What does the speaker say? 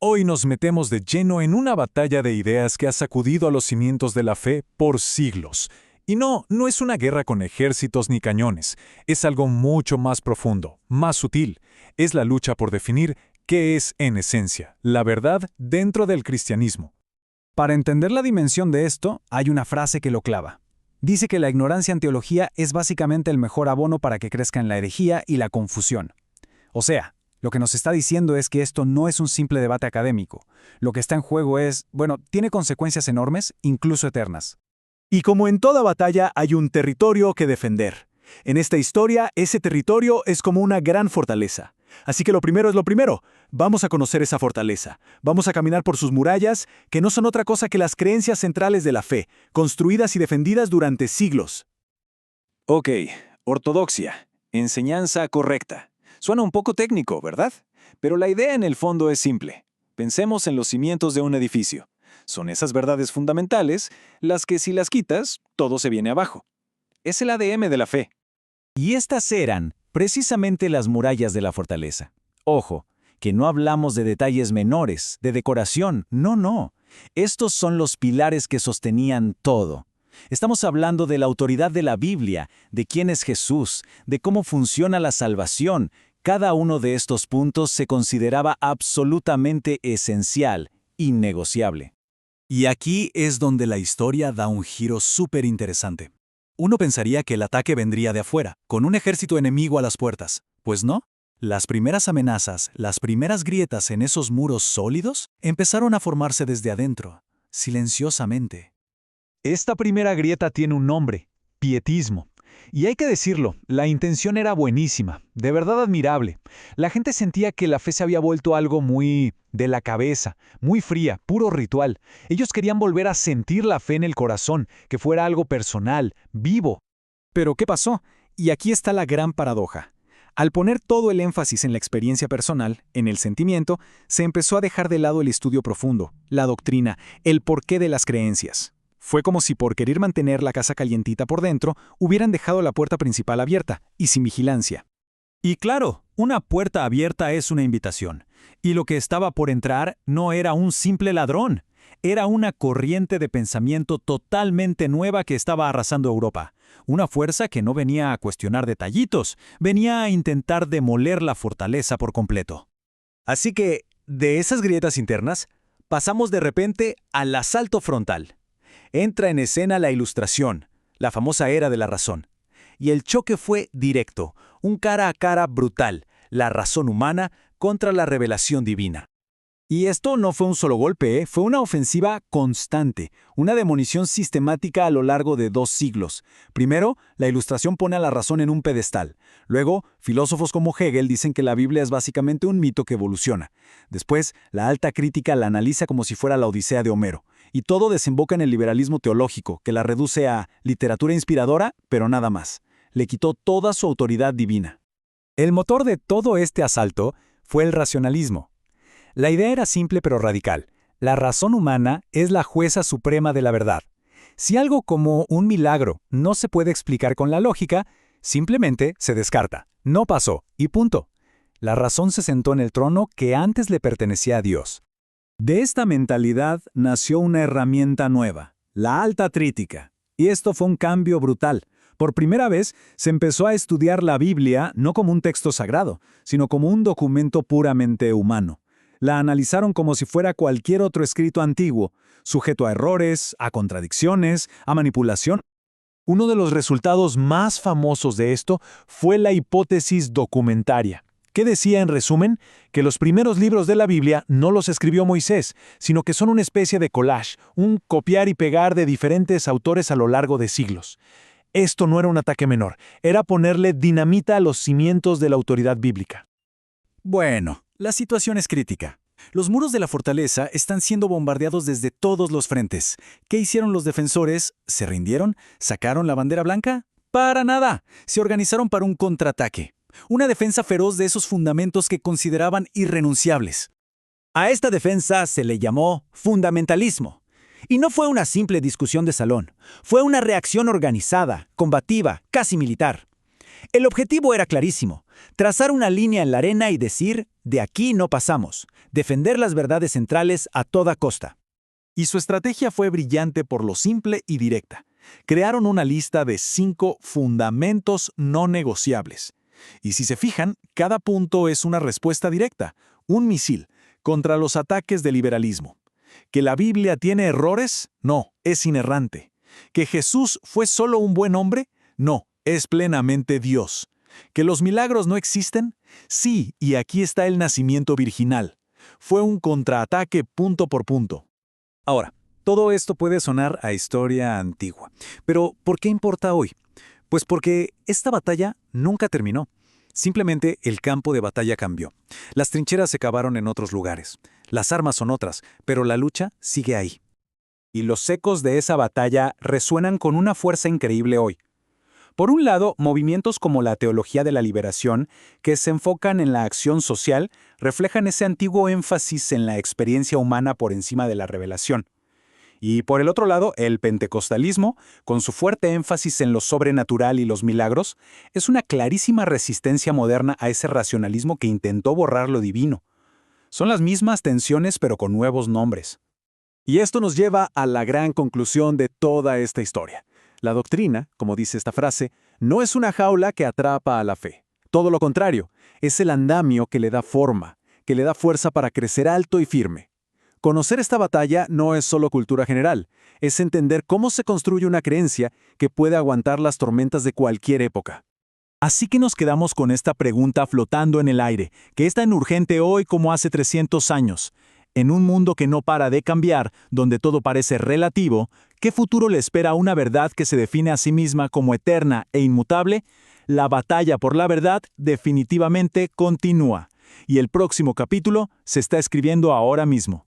Hoy nos metemos de lleno en una batalla de ideas que ha sacudido a los cimientos de la fe por siglos. Y no es una guerra con ejércitos ni cañones, es algo mucho más profundo, más sutil. Es la lucha por definir qué es, en esencia, la verdad dentro del cristianismo. Para entender la dimensión de esto, hay una frase que lo clava. Dice que la ignorancia en teología es básicamente el mejor abono para que crezcan la herejía y la confusión. O sea, lo que nos está diciendo es que esto no es un simple debate académico. Lo que está en juego es, tiene consecuencias enormes, incluso eternas. Y como en toda batalla hay un territorio que defender. En esta historia, ese territorio es como una gran fortaleza. Así que lo primero es lo primero. Vamos a conocer esa fortaleza. Vamos a caminar por sus murallas, que no son otra cosa que las creencias centrales de la fe, construidas y defendidas durante siglos. Ok, ortodoxia, enseñanza correcta. Suena un poco técnico, ¿verdad? Pero la idea en el fondo es simple. Pensemos en los cimientos de un edificio. Son esas verdades fundamentales las que si las quitas, todo se viene abajo. Es el ADN de la fe. Y estas eran precisamente las murallas de la fortaleza. Ojo, que no hablamos de detalles menores, de decoración, no. Estos son los pilares que sostenían todo. Estamos hablando de la autoridad de la Biblia, de quién es Jesús, de cómo funciona la salvación. Cada uno de estos puntos se consideraba absolutamente esencial, innegociable. Y aquí es donde la historia da un giro súper interesante. Uno pensaría que el ataque vendría de afuera, con un ejército enemigo a las puertas. Pues no. Las primeras amenazas, las primeras grietas en esos muros sólidos, empezaron a formarse desde adentro, silenciosamente. Esta primera grieta tiene un nombre: pietismo. Y hay que decirlo, la intención era buenísima, de verdad admirable. La gente sentía que la fe se había vuelto algo muy de la cabeza, muy fría, puro ritual. Ellos querían volver a sentir la fe en el corazón, que fuera algo personal, vivo. Pero ¿qué pasó? Y aquí está la gran paradoja. Al poner todo el énfasis en la experiencia personal, en el sentimiento, se empezó a dejar de lado el estudio profundo, la doctrina, el porqué de las creencias. Fue como si por querer mantener la casa calientita por dentro, hubieran dejado la puerta principal abierta y sin vigilancia. Y claro, una puerta abierta es una invitación. Y lo que estaba por entrar no era un simple ladrón. Era una corriente de pensamiento totalmente nueva que estaba arrasando Europa. Una fuerza que no venía a cuestionar detallitos, venía a intentar demoler la fortaleza por completo. Así que, de esas grietas internas, pasamos de repente al asalto frontal. Entra en escena la Ilustración, la famosa era de la razón. Y el choque fue directo, un cara a cara brutal, la razón humana contra la revelación divina. Y esto no fue un solo golpe, fue una ofensiva constante, una demolición sistemática a lo largo de 2 siglos. Primero, la Ilustración pone a la razón en un pedestal. Luego, filósofos como Hegel dicen que la Biblia es básicamente un mito que evoluciona. Después, la alta crítica la analiza como si fuera la Odisea de Homero. Y todo desemboca en el liberalismo teológico, que la reduce a literatura inspiradora, pero nada más. Le quitó toda su autoridad divina. El motor de todo este asalto fue el racionalismo. La idea era simple pero radical. La razón humana es la jueza suprema de la verdad. Si algo como un milagro no se puede explicar con la lógica, simplemente se descarta. No pasó, y punto. La razón se sentó en el trono que antes le pertenecía a Dios. De esta mentalidad nació una herramienta nueva, la alta crítica. Y esto fue un cambio brutal. Por primera vez se empezó a estudiar la Biblia no como un texto sagrado, sino como un documento puramente humano. La analizaron como si fuera cualquier otro escrito antiguo, sujeto a errores, a contradicciones, a manipulación. Uno de los resultados más famosos de esto fue la hipótesis documentaria, que decía en resumen que los primeros libros de la Biblia no los escribió Moisés, sino que son una especie de collage, un copiar y pegar de diferentes autores a lo largo de siglos. Esto no era un ataque menor, era ponerle dinamita a los cimientos de la autoridad bíblica. Bueno, la situación es crítica. Los muros de la fortaleza están siendo bombardeados desde todos los frentes. ¿Qué hicieron los defensores? ¿Se rindieron? ¿Sacaron la bandera blanca? ¡Para nada! Se organizaron para un contraataque. Una defensa feroz de esos fundamentos que consideraban irrenunciables. A esta defensa se le llamó fundamentalismo. Y no fue una simple discusión de salón. Fue una reacción organizada, combativa, casi militar. El objetivo era clarísimo: trazar una línea en la arena y decir, de aquí no pasamos, defender las verdades centrales a toda costa. Y su estrategia fue brillante por lo simple y directa. Crearon una lista de 5 fundamentos no negociables. Y si se fijan, cada punto es una respuesta directa, un misil, contra los ataques del liberalismo. ¿Que la Biblia tiene errores? No, es inerrante. ¿Que Jesús fue solo un buen hombre? No, es plenamente Dios. ¿Que los milagros no existen? Sí, y aquí está el nacimiento virginal. Fue un contraataque punto por punto. Ahora, todo esto puede sonar a historia antigua. Pero, ¿por qué importa hoy? Pues porque esta batalla nunca terminó. Simplemente el campo de batalla cambió. Las trincheras se cavaron en otros lugares. Las armas son otras, pero la lucha sigue ahí. Y los ecos de esa batalla resuenan con una fuerza increíble hoy. Por un lado, movimientos como la teología de la liberación, que se enfocan en la acción social, reflejan ese antiguo énfasis en la experiencia humana por encima de la revelación. Y por el otro lado, el pentecostalismo, con su fuerte énfasis en lo sobrenatural y los milagros, es una clarísima resistencia moderna a ese racionalismo que intentó borrar lo divino. Son las mismas tensiones pero con nuevos nombres. Y esto nos lleva a la gran conclusión de toda esta historia. La doctrina, como dice esta frase, no es una jaula que atrapa a la fe. Todo lo contrario, es el andamio que le da forma, que le da fuerza para crecer alto y firme. Conocer esta batalla no es solo cultura general, es entender cómo se construye una creencia que puede aguantar las tormentas de cualquier época. Así que nos quedamos con esta pregunta flotando en el aire, que es tan urgente hoy como hace 300 años. En un mundo que no para de cambiar, donde todo parece relativo, ¿qué futuro le espera a una verdad que se define a sí misma como eterna e inmutable? La batalla por la verdad definitivamente continúa. Y el próximo capítulo se está escribiendo ahora mismo.